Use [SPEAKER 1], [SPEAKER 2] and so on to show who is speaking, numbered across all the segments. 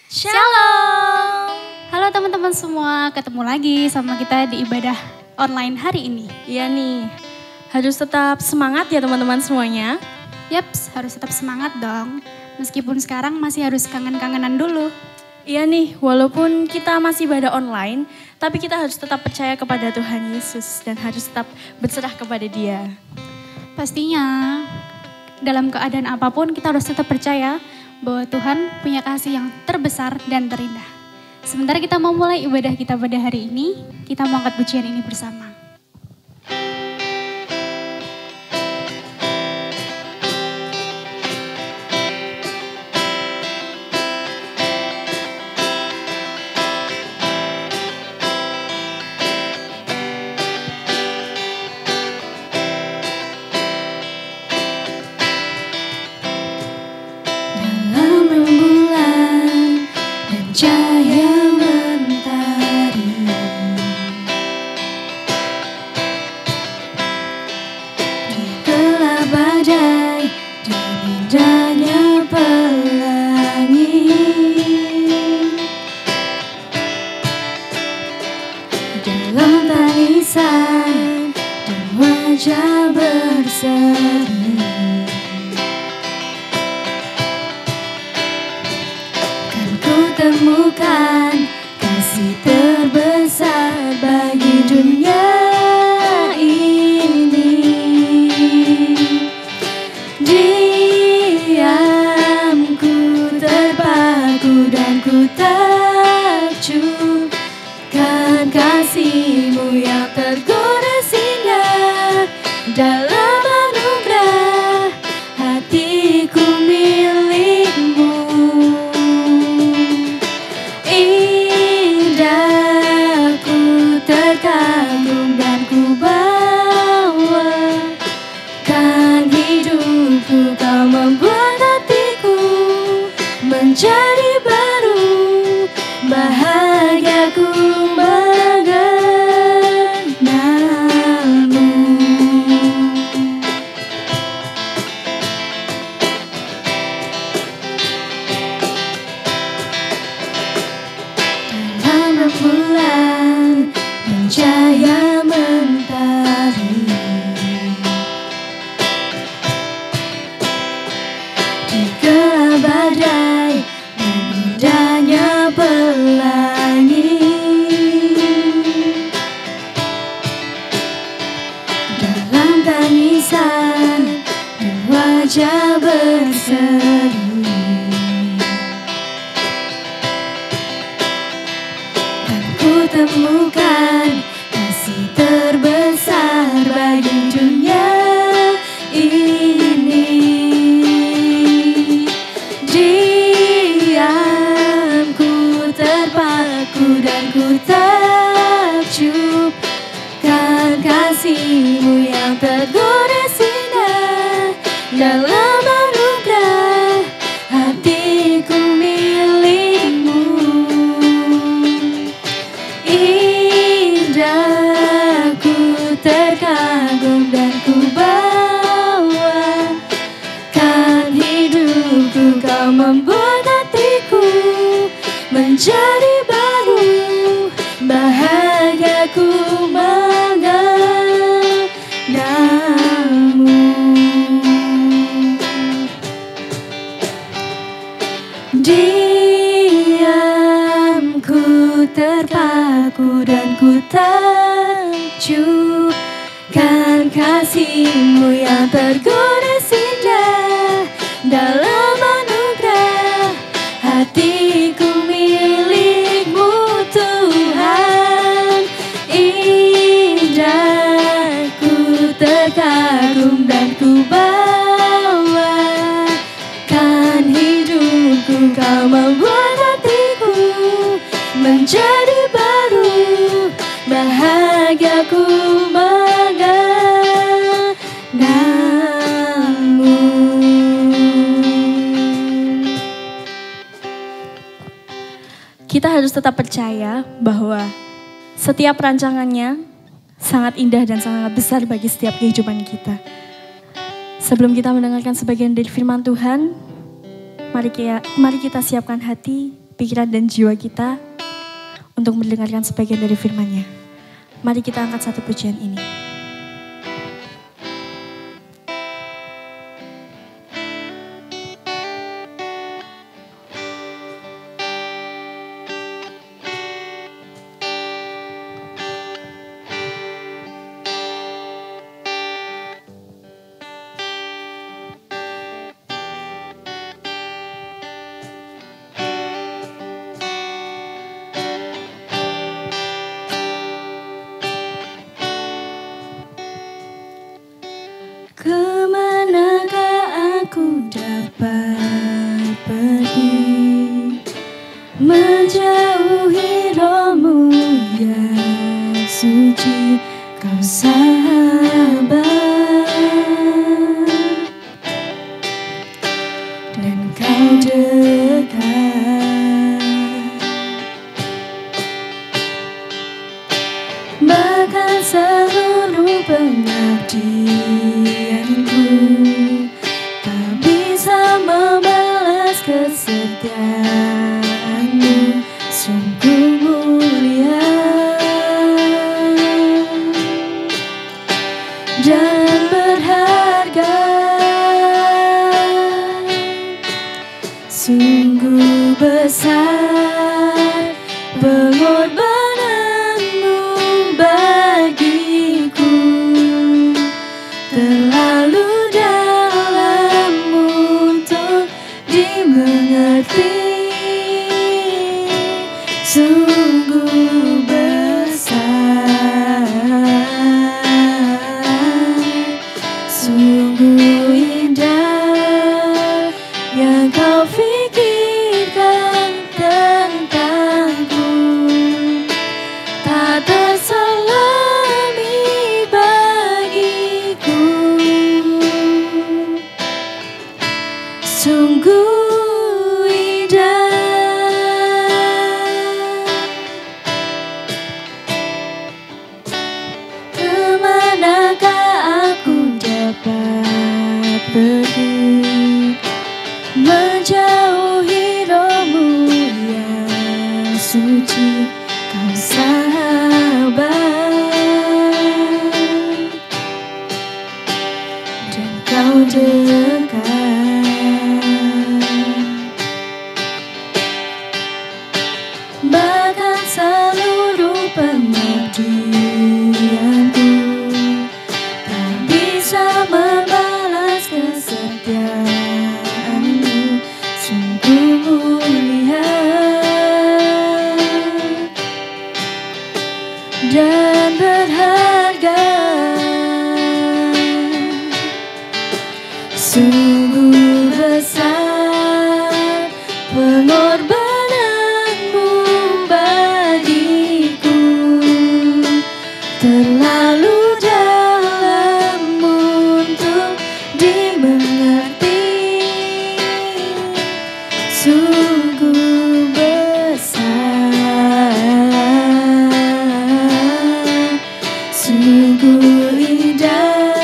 [SPEAKER 1] Shalom.
[SPEAKER 2] Halo teman-teman semua, ketemu lagi sama kita di ibadah online hari ini.
[SPEAKER 1] Iya nih, harus tetap semangat ya teman-teman semuanya.
[SPEAKER 2] Yaps, harus tetap semangat dong. Meskipun sekarang masih harus kangen-kangenan dulu.
[SPEAKER 1] Iya nih, walaupun kita masih ibadah online, tapi kita harus tetap percaya kepada Tuhan Yesus dan harus tetap berserah kepada Dia.
[SPEAKER 2] Pastinya, dalam keadaan apapun kita harus tetap percaya bahwa Tuhan punya kasih yang terbesar dan terindah. Sementara kita mau mulai ibadah kita pada hari ini, kita mau angkat pujian ini bersama.
[SPEAKER 1] Cahaya mentari di gelap badai dan indahnya pelangi, dalam tangisan dan wajah berseri. Temukan kasih terbesar bagi dunia ini. Diamku terpaku dan ku takjub kan kasih-Mu yang tergoda singgah dalam anugerah hatiku milik-Mu. Terkagum dan ku bawakan hidupku, Kau membuat hatiku menjadi baru, bahagiaku mengenal-Mu. Dalam rembulan cahaya mentari di gelap badai dan indahnya pelangi, dalam tangisan dan wajah berseri, dan ku temukan kasih terbesar bagi dunia ini. Diamku terpaku dan ku takjub kan kasih-Mu yang tergoda singgah dalam anugerah hatiku milik-Mu. Terkagum dan ku bawakan hidupku, Kau membuat hatiku menjadi baru, bahagiaku mengenal-Mu. Diamku terpaku dan ku takjub kan kasih-Mu yang tergoda singgah dalam anugerah hatiku milik-Mu, Tuhan. Indah ku terkagum dan ku bawakan hidupku, Kau membuat hatiku menjadi baru, bahagiaku mengenal-Mu. Kita harus tetap percaya bahwa setiap rancangannya sangat indah dan sangat besar bagi setiap kehidupan kita. Sebelum kita mendengarkan sebagian dari firman Tuhan, mari kita siapkan hati pikiran dan jiwa kita untuk mendengarkan sebagian dari firman-Nya. Mari kita angkat satu pujian ini. Kemanakah aku dapat pergi, menjauhi roh-Mu yang suci, Kau sahabat, dan Kau dekat. Bahkan seluruh pengabdianku tak bisa membalas kesetiaan-Mu, sungguh mulia dan berharga. Sungguh besar pengorbanan-Mu bagiku, terlalu dalam untuk dimengerti. Sungguh besar, sungguh indah yang Kau fikirkan tentangku, tak terselami bagiku. Sungguh indah. Kemanakah aku dapat pergi, menjauhi roh-Mu yang suci, Kau sahabat, dan Kau dekat. Bahkan seluruh pengabdianku tak bisa membalas kesetiaan-Mu, sungguh mulia dan berharga. Sungguh besar pengorbanan-Mu bagiku, terlalu dalam untuk dimengerti. Sungguh besar, sungguh indah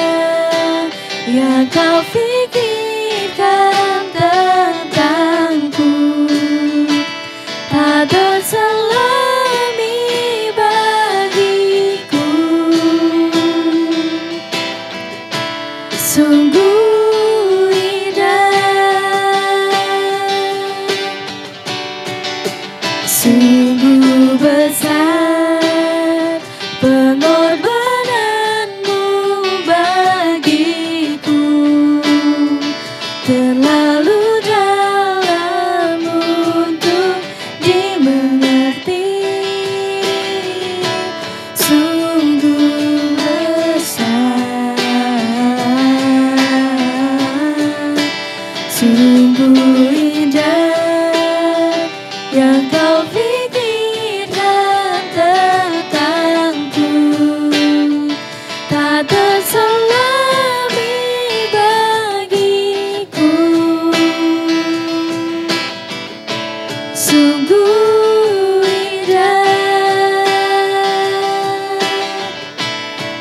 [SPEAKER 1] yang Kau fikirkan tentangku, tak terselami bagiku. Sungguh indah, sungguh besar pengorbanan-Mu bagiku, terlalu dalam untuk dimengerti. Sungguh besar, sungguh indah yang Kau fikirkan tentangku, tak terselami bagiku. Sungguh indah,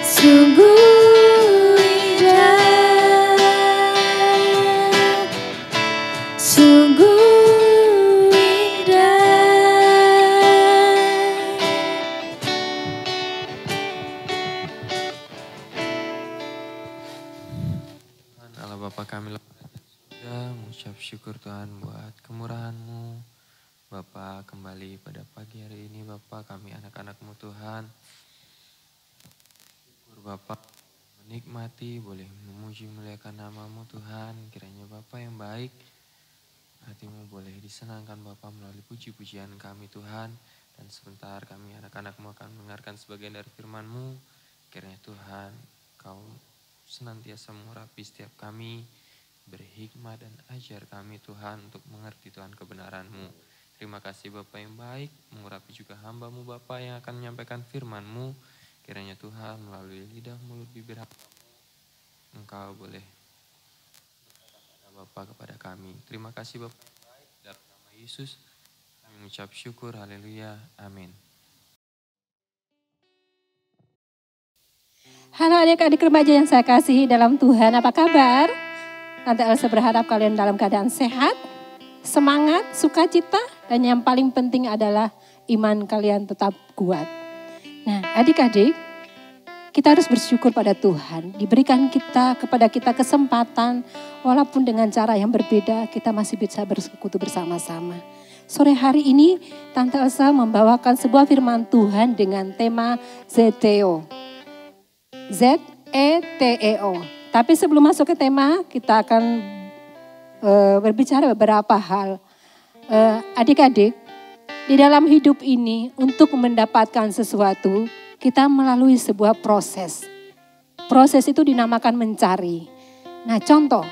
[SPEAKER 1] sungguh indah,
[SPEAKER 3] Allah Bapa kami sudah mengucap syukur Tuhan buat kemurahan-Mu. Bapa, kembali pada pagi hari ini Bapa, kami anak-anak-Mu Tuhan. Syukur Bapa menikmati, boleh memuji muliakan nama-Mu Tuhan. Kiranya Bapa yang baik, hati-Mu boleh disenangkan Bapa melalui puji-pujian kami Tuhan. Dan sebentar kami anak-anak-Mu akan mendengarkan sebagian dari firman-Mu. Kiranya Tuhan, Kau senantiasa mengurapi setiap kami, berhikmat dan ajar kami Tuhan untuk mengerti Tuhan kebenaran-Mu. Terima kasih Bapa yang baik, mengurapi juga hamba-Mu Bapa yang akan menyampaikan firman-Mu. Kiranya Tuhan melalui lidah mulut bibir hamba-Mu, Engkau boleh Bapa kepada kami. Terima kasih Bapa yang baik, dalam nama Yesus kami mengucap syukur, haleluya, amin.
[SPEAKER 4] Halo adik-adik remaja yang saya kasihi dalam Tuhan, apa kabar? Tante Elsa berharap kalian dalam keadaan sehat, semangat, sukacita, dan yang paling penting adalah iman kalian tetap kuat. Nah adik-adik, kita harus bersyukur pada Tuhan. Diberikan kepada kita kesempatan, walaupun dengan cara yang berbeda, kita masih bisa bersekutu bersama-sama. Sore hari ini, Tante Elsa membawakan sebuah firman Tuhan dengan tema ZETO. Z-E-T-E-O. Tapi sebelum masuk ke tema, kita akan berbicara beberapa hal. Adik-adik, di dalam hidup ini untuk mendapatkan sesuatu, kita melalui sebuah proses. Proses itu dinamakan mencari. Nah contoh,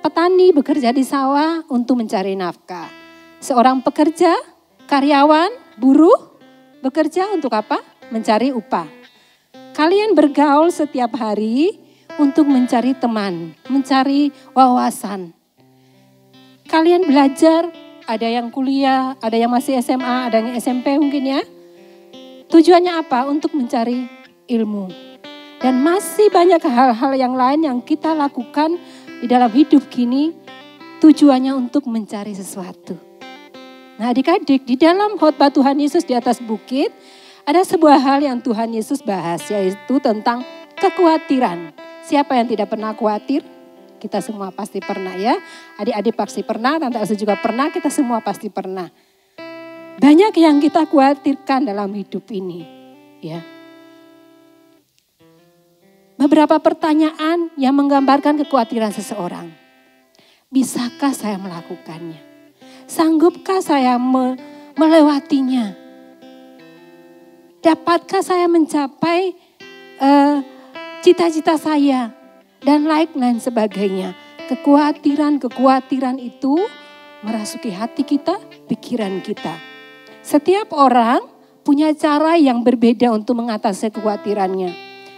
[SPEAKER 4] petani bekerja di sawah untuk mencari nafkah. Seorang pekerja, karyawan, buruh bekerja untuk apa? Mencari upah. Kalian bergaul setiap hari untuk mencari teman, mencari wawasan. Kalian belajar, ada yang kuliah, ada yang masih SMA, ada yang SMP mungkin ya. Tujuannya apa? Untuk mencari ilmu. Dan masih banyak hal-hal yang lain yang kita lakukan di dalam hidup kini, tujuannya untuk mencari sesuatu. Nah adik-adik, di dalam khotbah Tuhan Yesus di atas bukit, ada sebuah hal yang Tuhan Yesus bahas, yaitu tentang kekhawatiran. Siapa yang tidak pernah khawatir? Kita semua pasti pernah ya. Adik-adik pasti pernah, Tante Elsa juga pernah, kita semua pasti pernah. Banyak yang kita khawatirkan dalam hidup ini. Ya. Beberapa pertanyaan yang menggambarkan kekhawatiran seseorang. Bisakah saya melakukannya? Sanggupkah saya melewatinya? Dapatkah saya mencapai cita-cita saya? Dan lain sebagainya. Kekhawatiran itu merasuki hati kita, pikiran kita. Setiap orang punya cara yang berbeda untuk mengatasi kekhawatirannya.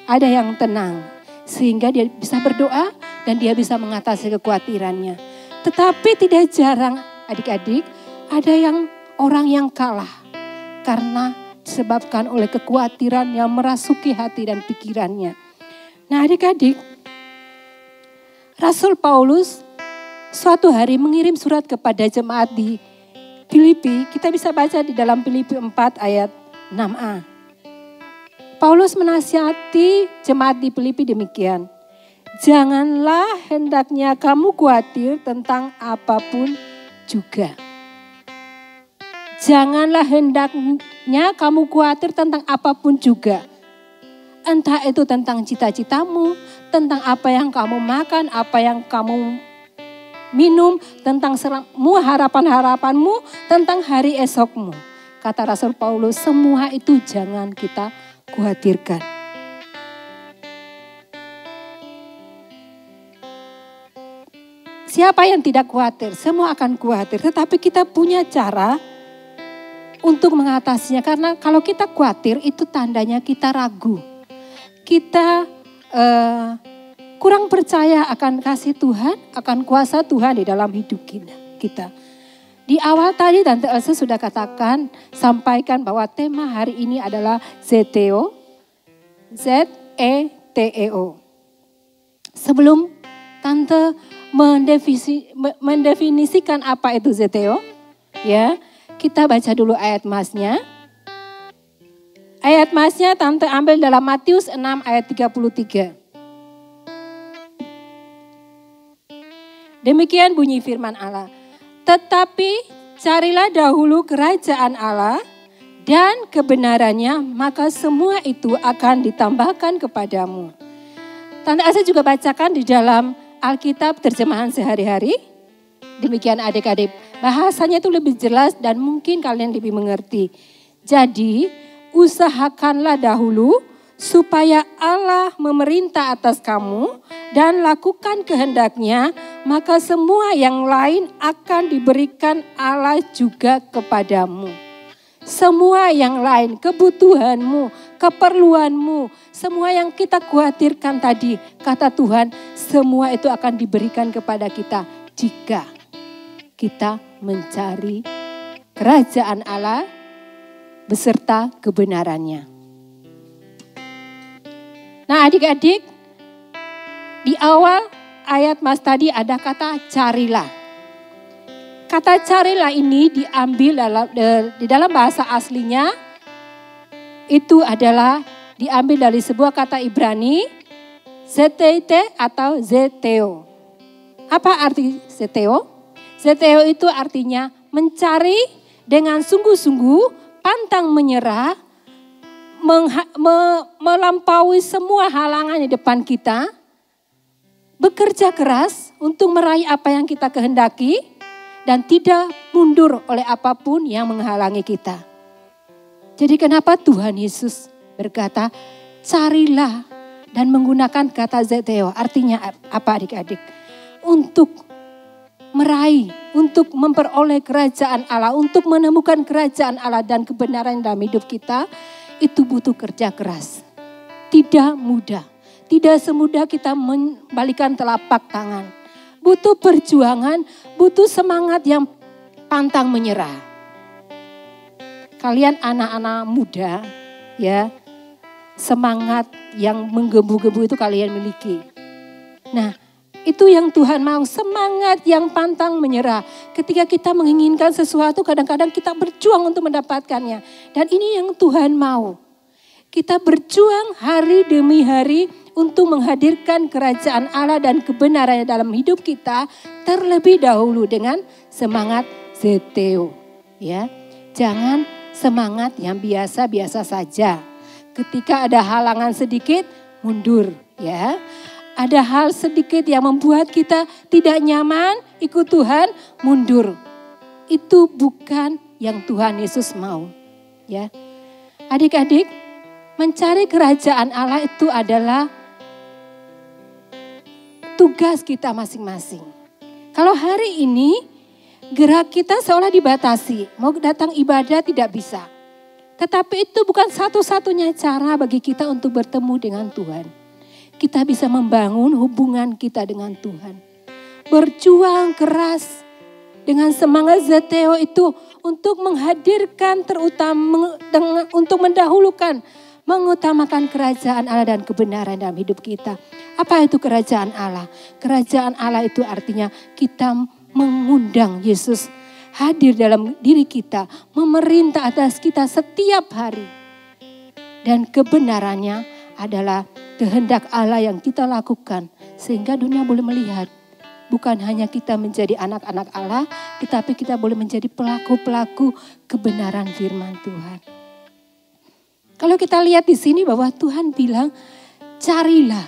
[SPEAKER 4] Ada yang tenang, sehingga dia bisa berdoa dan dia bisa mengatasi kekhawatirannya. Tetapi tidak jarang adik-adik, ada yang orang yang kalah. Karena disebabkan oleh kekhawatiran yang merasuki hati dan pikirannya. Nah adik-adik, Rasul Paulus suatu hari mengirim surat kepada jemaat di Filipi, kita bisa baca di dalam Filipi 4 ayat 6a. Paulus menasihati jemaat di Filipi demikian. Janganlah hendaknya kamu khawatir tentang apapun juga. Janganlah hendaknya kamu khawatir tentang apapun juga. Entah itu tentang cita-citamu, tentang apa yang kamu makan, apa yang kamu minum, tentang semua harapan-harapanmu, tentang hari esokmu. Kata Rasul Paulus, semua itu jangan kita khawatirkan. Siapa yang tidak khawatir? Semua akan khawatir. Tetapi kita punya cara untuk mengatasinya. Karena kalau kita khawatir itu tandanya kita ragu. Kita kurang percaya akan kasih Tuhan, akan kuasa Tuhan di dalam hidup kita. Di awal tadi Tante Elsa sudah sampaikan bahwa tema hari ini adalah ZETO. Z-E-T-E-O. Sebelum Tante mendefinisikan apa itu ZETO, ya, kita baca dulu ayat masnya. Ayat masnya Tante ambil dalam Matius 6 ayat 33. Demikian bunyi firman Allah. Tetapi carilah dahulu kerajaan Allah dan kebenarannya, maka semua itu akan ditambahkan kepadamu. Tante Asa juga bacakan di dalam Alkitab terjemahan sehari-hari. Demikian adik-adik, bahasanya itu lebih jelas dan mungkin kalian lebih mengerti. Jadi usahakanlah dahulu supaya Allah memerintah atas kamu dan lakukan kehendaknya, maka semua yang lain akan diberikan Allah juga kepadamu. Semua yang lain, kebutuhanmu, keperluanmu, semua yang kita khawatirkan tadi, kata Tuhan, semua itu akan diberikan kepada kita jika kita mencari kerajaan Allah beserta kebenarannya. Nah adik-adik, di awal ayat Mas tadi ada kata carilah. Kata carilah ini diambil di dalam bahasa aslinya itu adalah diambil dari sebuah kata Ibrani, zetete atau zeteo. Apa arti zeteo? Zeteo itu artinya mencari dengan sungguh-sungguh, pantang menyerah, melampaui semua halangan di depan kita, bekerja keras untuk meraih apa yang kita kehendaki, dan tidak mundur oleh apapun yang menghalangi kita. Jadi kenapa Tuhan Yesus berkata, carilah dan menggunakan kata zeteo. Artinya apa adik-adik? Untuk meraih, untuk memperoleh kerajaan Allah, untuk menemukan kerajaan Allah dan kebenaran dalam hidup kita, itu butuh kerja keras. Tidak mudah. Tidak semudah kita membalikan telapak tangan. Butuh perjuangan, butuh semangat yang pantang menyerah. Kalian anak-anak muda ya, semangat yang menggebu-gebu itu kalian miliki. Nah, itu yang Tuhan mau, semangat yang pantang menyerah. Ketika kita menginginkan sesuatu, kadang-kadang kita berjuang untuk mendapatkannya. Dan ini yang Tuhan mau. Kita berjuang hari demi hari untuk menghadirkan kerajaan Allah dan kebenarannya dalam hidup kita terlebih dahulu dengan semangat zeteo. Ya, jangan semangat yang biasa-biasa saja. Ketika ada halangan sedikit, mundur. Ya. Ada hal sedikit yang membuat kita tidak nyaman, ikut Tuhan, mundur. Itu bukan yang Tuhan Yesus mau. Ya, adik-adik, mencari kerajaan Allah itu adalah tugas kita masing-masing. Kalau hari ini gerak kita seolah dibatasi, mau datang ibadah tidak bisa. Tetapi itu bukan satu-satunya cara bagi kita untuk bertemu dengan Tuhan. Kita bisa membangun hubungan kita dengan Tuhan. Berjuang keras dengan semangat zeteo itu untuk menghadirkan untuk mendahulukan, mengutamakan kerajaan Allah dan kebenaran dalam hidup kita. Apa itu kerajaan Allah? Kerajaan Allah itu artinya kita mengundang Yesus hadir dalam diri kita, memerintah atas kita setiap hari. Dan kebenarannya adalah kehendak Allah yang kita lakukan sehingga dunia boleh melihat bukan hanya kita menjadi anak-anak Allah, tetapi kita boleh menjadi pelaku-pelaku kebenaran firman Tuhan. Kalau kita lihat di sini bahwa Tuhan bilang, carilah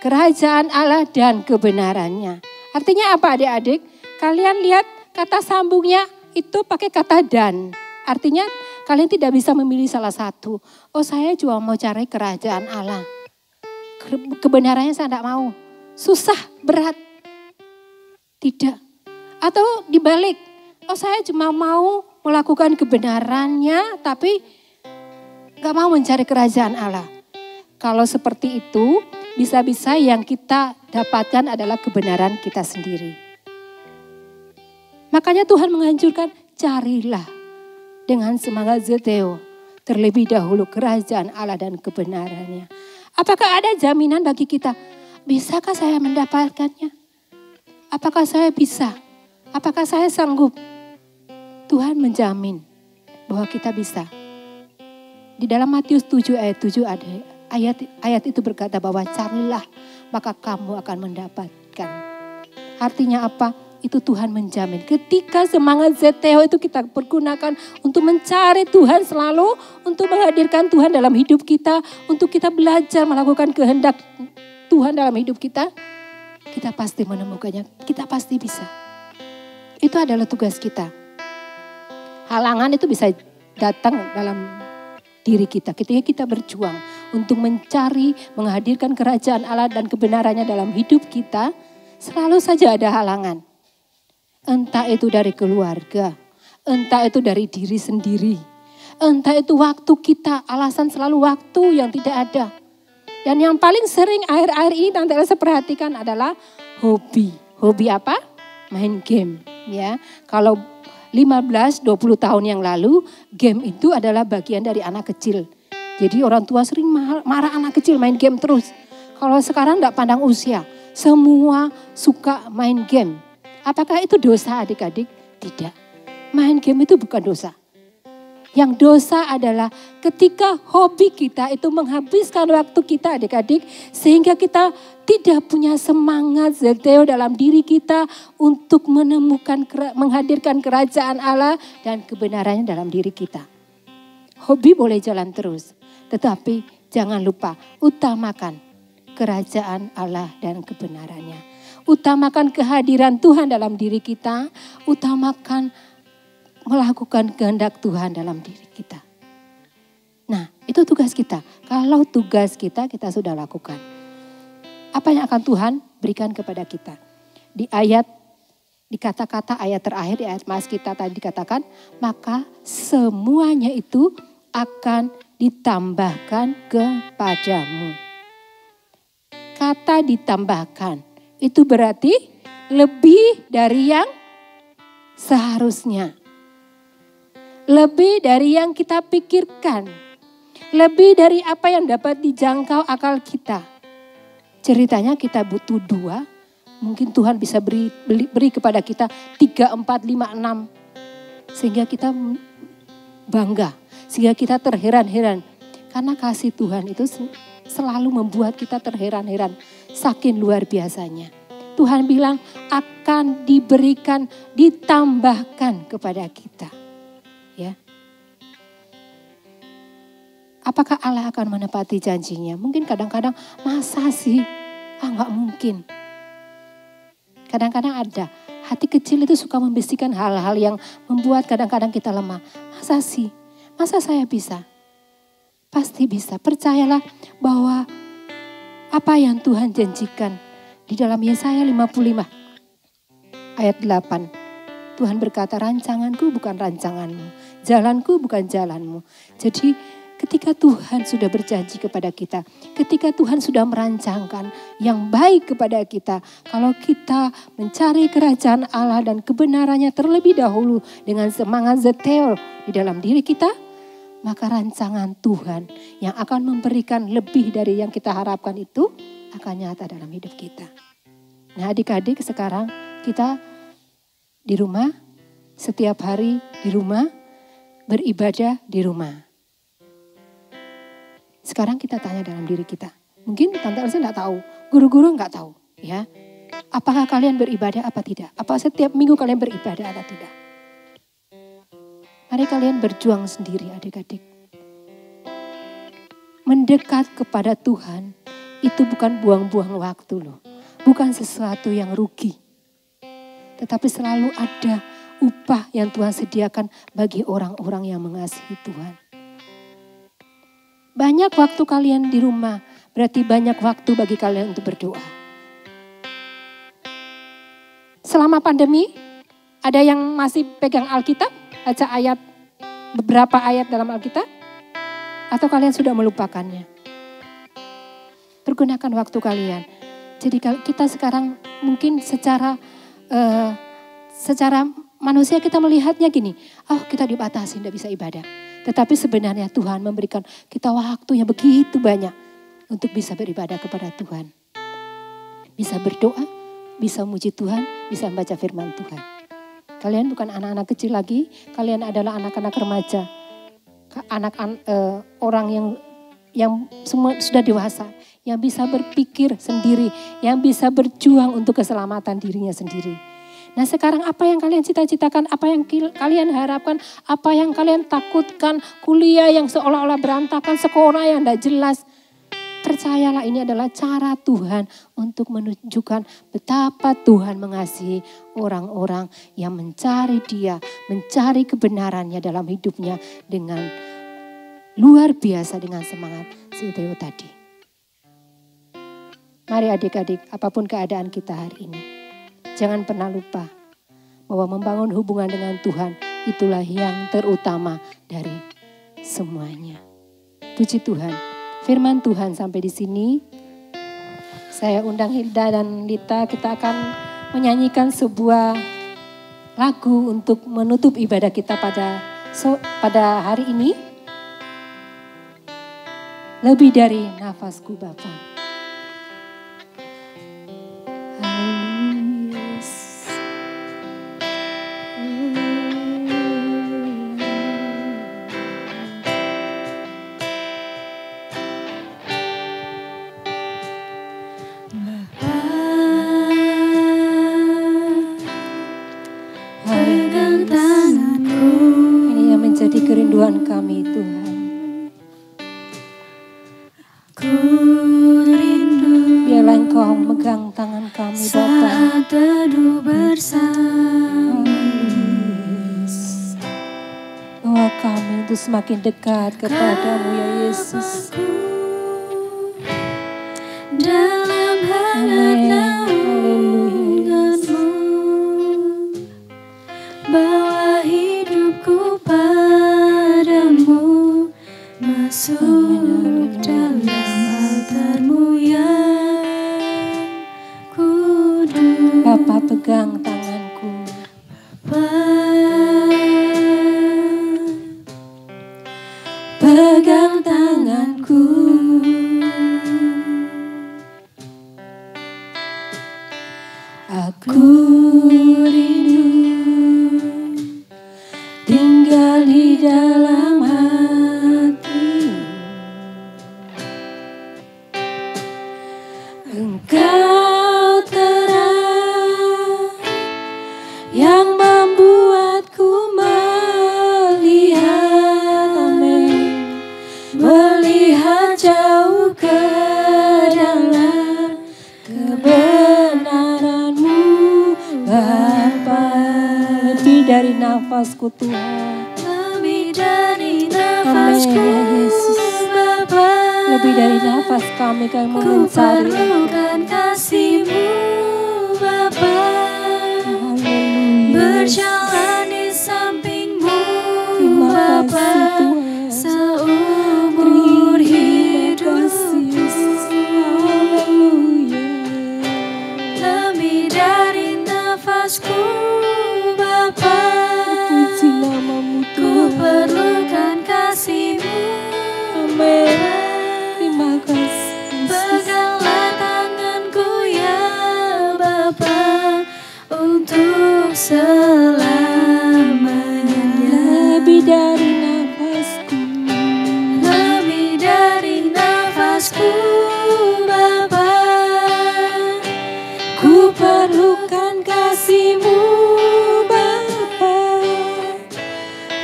[SPEAKER 4] kerajaan Allah dan kebenarannya. Artinya apa adik-adik? Kalian lihat kata sambungnya itu pakai kata dan. Artinya kalian tidak bisa memilih salah satu. Oh saya cuma mau cari kerajaan Allah. Kebenarannya saya tidak mau. Susah, berat. Tidak. Atau dibalik. Oh saya cuma mau melakukan kebenarannya tapi gak mau mencari kerajaan Allah. Kalau seperti itu bisa-bisa yang kita dapatkan adalah kebenaran kita sendiri. Makanya Tuhan menganjurkan carilah dengan semangat zeteo terlebih dahulu kerajaan Allah dan kebenarannya. Apakah ada jaminan bagi kita? Bisakah saya mendapatkannya? Apakah saya bisa? Apakah saya sanggup? Tuhan menjamin bahwa kita bisa. Di dalam Matius 7 ayat 7 ada ayat itu berkata bahwa carilah maka kamu akan mendapatkan. Artinya apa? Itu Tuhan menjamin. Ketika semangat zeteo itu kita pergunakan untuk mencari Tuhan selalu, untuk menghadirkan Tuhan dalam hidup kita, untuk kita belajar melakukan kehendak Tuhan dalam hidup kita, kita pasti menemukannya, kita pasti bisa. Itu adalah tugas kita. Halangan itu bisa datang dalam diri kita ketika kita berjuang untuk mencari, menghadirkan kerajaan Allah dan kebenarannya dalam hidup kita, selalu saja ada halangan. Entah itu dari keluarga, entah itu dari diri sendiri, entah itu waktu kita, alasan selalu waktu yang tidak ada. Dan yang paling sering akhir-akhir ini Tante Elsa perhatikan adalah hobi. Hobi apa? Main game. Ya, kalau 15-20 tahun yang lalu, game itu adalah bagian dari anak kecil. Jadi orang tua sering marah anak kecil main game terus. Kalau sekarang tidak pandang usia, semua suka main game. Apakah itu dosa adik-adik? Tidak. Main game itu bukan dosa. Yang dosa adalah ketika hobi kita itu menghabiskan waktu kita adik-adik. Sehingga kita tidak punya semangat zeteo dalam diri kita untuk menemukan, menghadirkan kerajaan Allah dan kebenarannya dalam diri kita. Hobi boleh jalan terus. Tetapi jangan lupa utamakan kerajaan Allah dan kebenarannya. Utamakan kehadiran Tuhan dalam diri kita, utamakan melakukan kehendak Tuhan dalam diri kita. Nah, itu tugas kita. Kalau tugas kita sudah lakukan. Apa yang akan Tuhan berikan kepada kita? Di kata-kata ayat terakhir, di ayat mas kita tadi dikatakan, maka semuanya itu akan ditambahkan kepadamu. Kata ditambahkan. Itu berarti lebih dari yang seharusnya. Lebih dari yang kita pikirkan. Lebih dari apa yang dapat dijangkau akal kita. Ceritanya kita butuh 2. Mungkin Tuhan bisa beri kepada kita 3, 4, 5, 6. Sehingga kita bangga. Sehingga kita terheran-heran. Karena kasih Tuhan itu selalu membuat kita terheran-heran. Saking luar biasanya. Tuhan bilang akan diberikan, ditambahkan kepada kita. Ya. Apakah Allah akan menepati janjinya? Mungkin kadang-kadang masa sih? Nggak mungkin. Kadang-kadang ada. Hati kecil itu suka membisikkan hal-hal yang membuat kadang-kadang kita lemah. Masa sih? Masa saya bisa? Pasti bisa. Percayalah bahwa apa yang Tuhan janjikan di dalam Yesaya 55 ayat 8. Tuhan berkata, rancanganku bukan rancanganmu, jalanku bukan jalanmu. Jadi ketika Tuhan sudah berjanji kepada kita, ketika Tuhan sudah merancangkan yang baik kepada kita, kalau kita mencari kerajaan Allah dan kebenarannya terlebih dahulu dengan semangat zeteo di dalam diri kita, maka rancangan Tuhan yang akan memberikan lebih dari yang kita harapkan itu akan nyata dalam hidup kita. Nah adik-adik, sekarang kita di rumah, setiap hari di rumah, beribadah di rumah. Sekarang kita tanya dalam diri kita. Mungkin Tante Elsa enggak tahu, guru-guru enggak tahu. Ya, apakah kalian beribadah apa tidak? Apa setiap minggu kalian beribadah atau tidak? Mari kalian berjuang sendiri adik-adik. Mendekat kepada Tuhan itu bukan buang-buang waktu loh. Bukan sesuatu yang rugi. Tetapi selalu ada upah yang Tuhan sediakan bagi orang-orang yang mengasihi Tuhan. Banyak waktu kalian di rumah, berarti banyak waktu bagi kalian untuk berdoa. Selama pandemi, ada yang masih pegang Alkitab? Baca beberapa ayat dalam Alkitab? Atau kalian sudah melupakannya? Pergunakan waktu kalian. Jadi kita sekarang mungkin secara manusia kita melihatnya gini. Kita dibatasi, tidak bisa ibadah. Tetapi sebenarnya Tuhan memberikan kita waktu yang begitu banyak untuk bisa beribadah kepada Tuhan. Bisa berdoa, bisa memuji Tuhan, bisa membaca firman Tuhan. Kalian bukan anak-anak kecil lagi, kalian adalah anak-anak remaja. Orang yang semua sudah dewasa, yang bisa berpikir sendiri, yang bisa berjuang untuk keselamatan dirinya sendiri. Nah sekarang apa yang kalian cita-citakan, apa yang kalian harapkan, apa yang kalian takutkan, kuliah yang seolah-olah berantakan, sekolah yang tidak jelas. Percayalah ini adalah cara Tuhan untuk menunjukkan betapa Tuhan mengasihi orang-orang yang mencari Dia, mencari kebenarannya dalam hidupnya dengan luar biasa dengan semangat si Theo tadi. Mari adik-adik, apapun keadaan kita hari ini, jangan pernah lupa bahwa membangun hubungan dengan Tuhan itulah yang terutama dari semuanya. Puji Tuhan, firman Tuhan sampai di sini. Saya undang Hilda dan Lita, kita akan menyanyikan sebuah lagu untuk menutup ibadah kita pada hari ini. Lebih dari nafasku Bapa.
[SPEAKER 1] Pegang tanganku.
[SPEAKER 4] Ini yang menjadi kerinduan kami Tuhan. Biarlah Engkau megang tangan kami Bapa.
[SPEAKER 1] Saat teduh bersama.
[SPEAKER 4] Bawa kami untuk semakin dekat kepadamu ya Yesus.
[SPEAKER 1] Dalam hangat naunganmu, bawa hidupku padamu, masuk dalam altarmu yang kudus.
[SPEAKER 4] Bapa pegang tanganku.
[SPEAKER 1] Pegang tanganku. Aku rindu tinggal di dalam hatimu. Engkau terang yang membuatku melihat jauh ke dalam kebenaran-Mu Bapa.
[SPEAKER 4] Lebih dari nafasku Tuhan.
[SPEAKER 1] Lebih dari nafasku Bapa.
[SPEAKER 4] Lebih dari nafas kami
[SPEAKER 1] Ku
[SPEAKER 4] mencari.
[SPEAKER 1] perlukan kasih-Mu Bapa.
[SPEAKER 4] Haleluya.
[SPEAKER 1] Berjalan di samping-Mu
[SPEAKER 4] Terima
[SPEAKER 1] Bapa.
[SPEAKER 4] kasih Tuhan.
[SPEAKER 1] Seumur hidupku.
[SPEAKER 4] Haleluya.
[SPEAKER 1] Lebih dari nafasku Bapa.
[SPEAKER 4] Puji nama-Mu
[SPEAKER 1] Ku
[SPEAKER 4] Tuhan.
[SPEAKER 1] perlukan kasih-Mu.
[SPEAKER 4] Amin. Terima kasih.
[SPEAKER 1] Peganglah tanganku ya Bapa, untuk selamanya.
[SPEAKER 4] Lebih dari nafasku.
[SPEAKER 1] Lebih dari nafasku Bapa.
[SPEAKER 4] Ku perlukan kasih-Mu Bapa.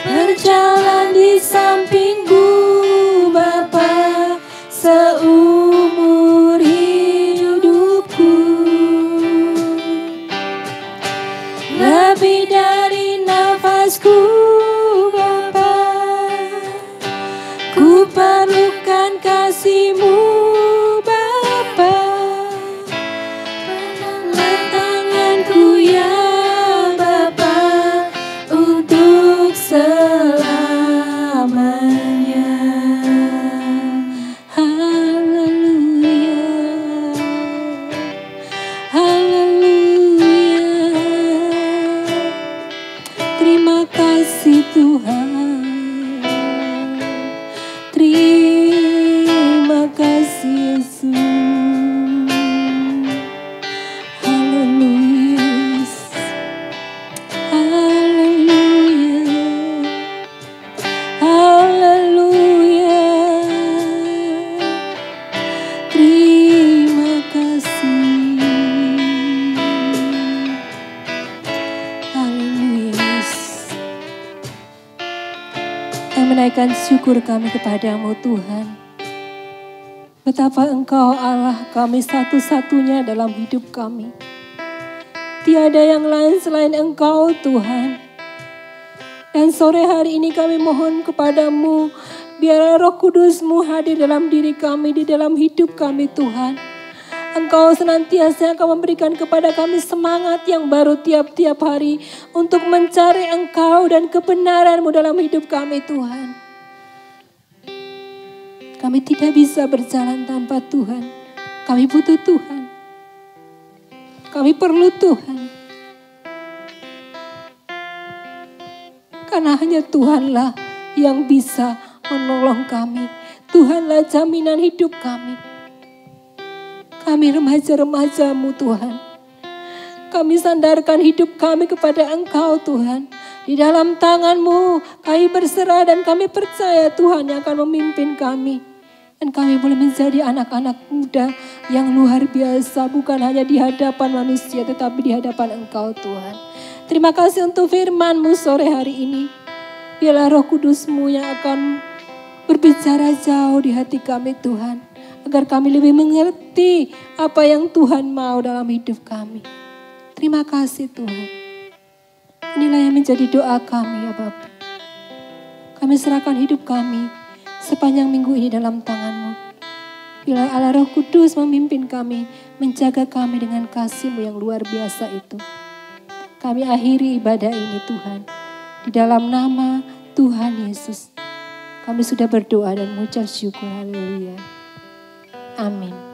[SPEAKER 1] Berjalan di samping-Mu Bapa, seumur hidupku. Lebih dari nafasku Bapa.
[SPEAKER 4] Ku perlukan kasih-Mu Bapa.
[SPEAKER 1] Peganglah tanganku ya
[SPEAKER 4] menaikkan syukur kami kepadamu Tuhan. Betapa Engkau Allah kami satu-satunya dalam hidup kami. Tiada yang lain selain Engkau Tuhan. Dan sore hari ini kami mohon kepadamu, biarlah Roh Kudus-Mu hadir dalam diri kami, di dalam hidup kami Tuhan. Engkau senantiasa akan memberikan kepada kami semangat yang baru tiap-tiap hari untuk mencari Engkau dan kebenaran-Mu dalam hidup kami Tuhan. Kami tidak bisa berjalan tanpa Tuhan. Kami butuh Tuhan. Kami perlu Tuhan. Karena hanya Tuhanlah yang bisa menolong kami. Tuhanlah jaminan hidup kami. Kami remaja-remaja-Mu Tuhan. Kami sandarkan hidup kami kepada Engkau Tuhan. Di dalam tangan-Mu kami berserah dan kami percaya Tuhan yang akan memimpin kami. Dan kami boleh menjadi anak-anak muda yang luar biasa. Bukan hanya di hadapan manusia tetapi di hadapan Engkau Tuhan. Terima kasih untuk firman-Mu sore hari ini. Biarlah Roh Kudus-Mu yang akan berbicara jauh di hati kami Tuhan. Agar kami lebih mengerti apa yang Tuhan mau dalam hidup kami. Terima kasih Tuhan. Inilah yang menjadi doa kami ya Bapa. Kami serahkan hidup kami sepanjang minggu ini dalam tangan-Mu. Bila Allah Roh Kudus memimpin kami, menjaga kami dengan kasih-Mu yang luar biasa itu. Kami akhiri ibadah ini Tuhan. Di dalam nama Tuhan Yesus. Kami sudah berdoa dan mengucap syukur. Haleluya. Amin.